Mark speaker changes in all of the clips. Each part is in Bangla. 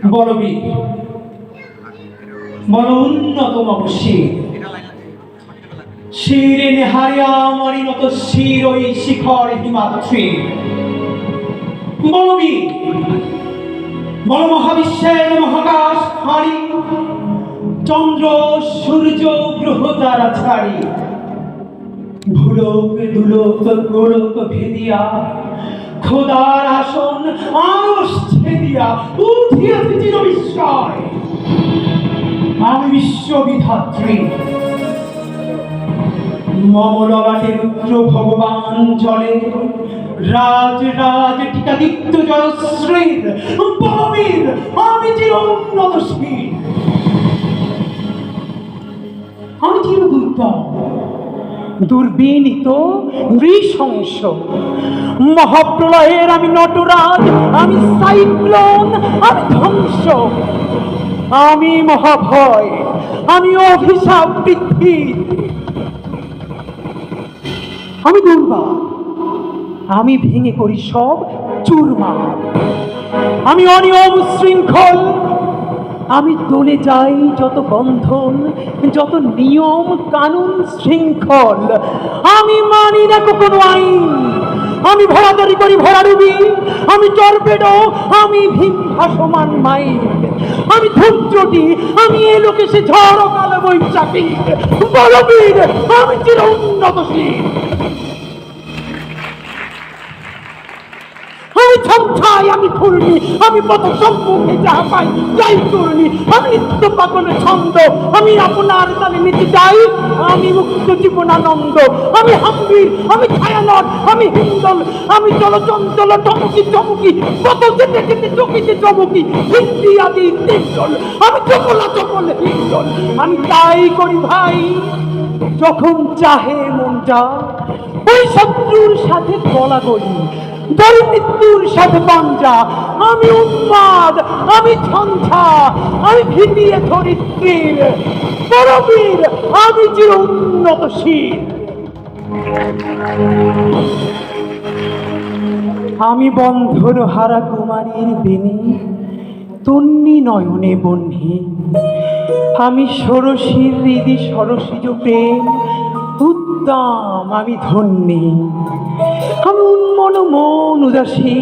Speaker 1: বলবীর বল উন্নতম শির শিরে নেহারিয়া মরিনত শির ওই শিখর হিমাদ্রি বলবীর বল মহাবিশ্বের মহাকাশ হারি চন্দ্র সূর্য গ্রহ তারা ছাড়ি ভুলোক দুলোক গোলক ভেদিয়া খোদার আসন আরশ ছেদিয়া উঠিয়াছে চির বিস্ময় আমি বিশ্ববিধাত্রী মম ললাটে রুদ্র ভগবান জলে রাজ রাজ টিকাদিত্য জয়শ্রীর বলবীর আমি চির উন্নতশীল আমি চির দুর্দম দুর্বিনীত নৃশংস মহাপ্রলয়ের আমি নটরাজ আমি সাইক্লোন আমি ধ্বংস আমি মহাভয় আমি অভিশাপ পৃথ্বী আমি দুর্বার আমি ভেঙে করি সব চুরমার আমি অনিয়ম শৃঙ্খল আমি দলে যাই যত বন্ধন যত নিয়ম কানুন শৃঙ্খল আমি মানি না কোনো আইন আমি ভরাদারি করি ভরাডুবি আমি টর্পেডো আমি ভীম ভাসমান মাইন আমি ধূমচটি আমি এ লোকে সে ঝড় কাল বৈশাখী বলবীর আমি চির উন্নতশীল আমি ছমছাই আমি ঘূর্ণি আমি পথ সম্মুখে যাহা পাই যাই করুনি আমি নিত্য পাগল ছন্দ আমি আপনার তালে নিতে যাই আমি মুক্ত জীবনানন্দ আমি হাম্বির আমি ছায়ানট আমি হিন্দল আমি চলচঞ্চল চমকি চমকি কত যেতে যেতে চকিতে চমকি হিন্দি আদি তিনজল আমি চকলা চকল হিন্দল আমি তাই করি ভাই যখন চাহে মনটা ওই শত্রুর সাথে গলাগলি মৃত্যুর সাথে পাঞ্জা আমি উন্মাদ আমি ঝঞ্ঝা আমি ভিতিয়ে ধরিত্রীর বলবীর আমি চির উন্নতশীল আমি বন্ধন হারা কুমারীর বেনি তন্নি নয়নে বহ্নি আমি ষোড়শীর হৃদি সরসিজ প্রেম উদ্দাম আমি ধন্যী আমি উন্মন মন উদাসী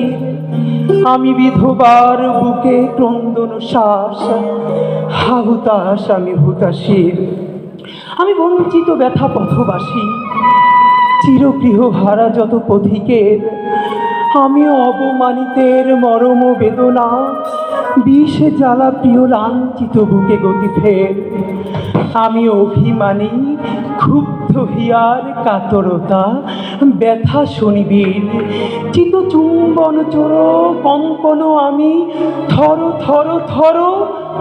Speaker 1: আমি বিধবার বুকে ক্রন্দন শ্বাস হাহুতাস আমি হুতাশীর আমি বঞ্চিত ব্যথা পথবাসী চিরগৃহ হারা যত পথিকের আমি অবমানিতের মরম বেদনা বিষে জ্বালা প্রিয় লাঞ্ছিত বুকে গতি ফের আমি অভিমানী ক্ষুব্ধ হিয়ার কাতরতা ব্যথা শনিবীর চিত চুম্বন চোর কঙ্কন আমি থর থর থর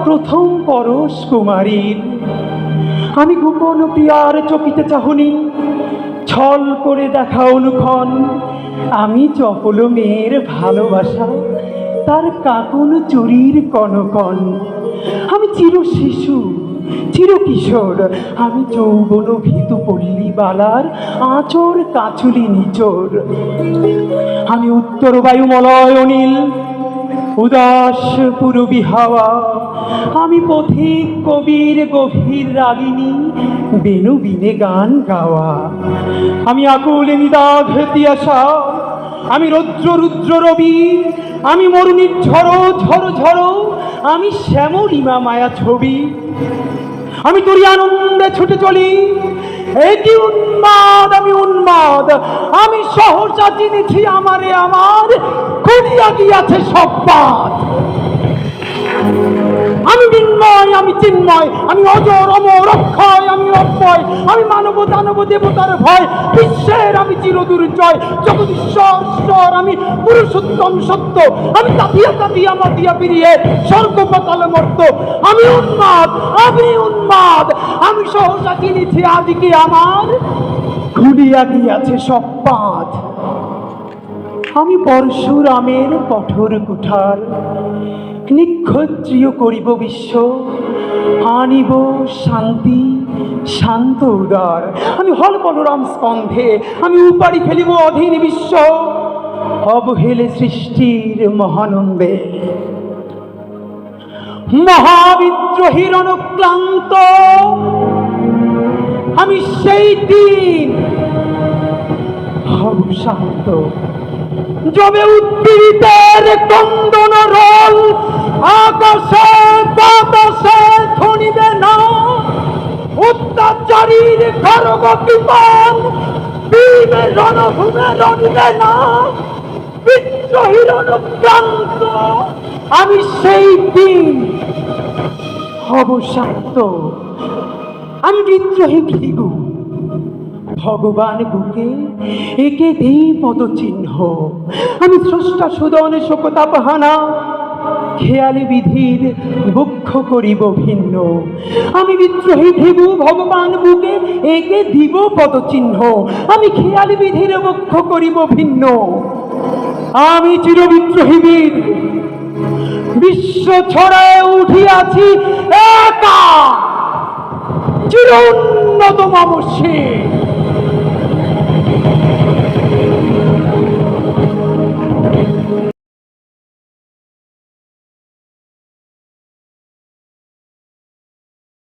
Speaker 1: প্রথম পরশ কুমারীর আমি গোপন প্রিয়ার চকিতে চাহনি ছল করে দেখা অনুক্ষণ আমি চপল মেয়ের ভালোবাসা তার কাকুন চুরির কনকন আমি চির শিশু চির কিশোর আমি যৌবন ভীতু পল্লী বালার আঁচড় কাচুলি নিচোর আমি উত্তর বায়ুমলয় অনিল উদাস পূরবী হাওয়া আমি পথিক কবির গভীর রাগিনী বেনু বিনে গান গাওয়া আমি আকুল নিদাঘ তিয়াসা আমি রৌদ্র রুদ্র রবি আমি মরুণীর ঝড়ো ঝড়ো ঝড়ো আমি শ্যামলিমা মায়া ছবি আমি তোরই আনন্দে ছুটে চলি এটি উন্মাদ আমি উন্মাদ আমি সহসা চিনেছি আমারে আমার খুলিয়া গিয়াছে সব বাদ আমি বিন্ময় আমি চিন্ময় আমি অজর অমর অক্ষয় আমি অক্ষয় আমি মানব দানব দেবতার ভয় বিশ্বের আমি চিরদুর্জয় জগদীশ্বর ঈশ্বর আমি পুরুষোত্তম সত্য আমি তাপিয়া তাপিয়া মাতিয়া পিরিয়ে স্বর্গ পাতালে মর্ত আমি উন্মাদ আমি সহসা চিনেছি আজকে আমার খুলিয়া গিয়াছে সব পাঁচ আমি পরশুরামের কঠোর কুঠার নিক্ষত্রিয় করিব বিশ্ব আনিব শান্তি শান্ত উদার আমি হল বলরাম স্কন্ধে আমি উপাড়ি ফেলিব অধীন বিশ্ব অবহেলে সৃষ্টির মহানন্দে মহাবিদ্রোহীর অনুক্লান্ত আমি সেই দিন হব শান্ত, যবে উদ্দীরিতের কন্দন রোল আকাশে বাতাসে ধ্বনিবে না, অত্যাচারীর খড়গ বিমান বীর রণভূমে রণিবে না, বিদ্রোহীর অনুক্রান্ত আমি সেই দিন হব শান্ত। আমি বিদ্রোহী ভৃগু, ভগবান বুকে একে দেই পদচিহ্ন, আমি স্রষ্টা সুদন শোকতাপহানা খেয়ালি বিধির বক্ষ করিব ভিন্ন। আমি বিদ্রোহী ভৃগু, ভগবান বুকে একে দিব পদচিহ্ন, আমি খেয়ালি বিধির বক্ষ করিব ভিন্ন। আমি চিরবিদ্রোহী বীর, বিশ্ব ছড়ায় উঠিয়াছি একা, চির উন্নত মামসী।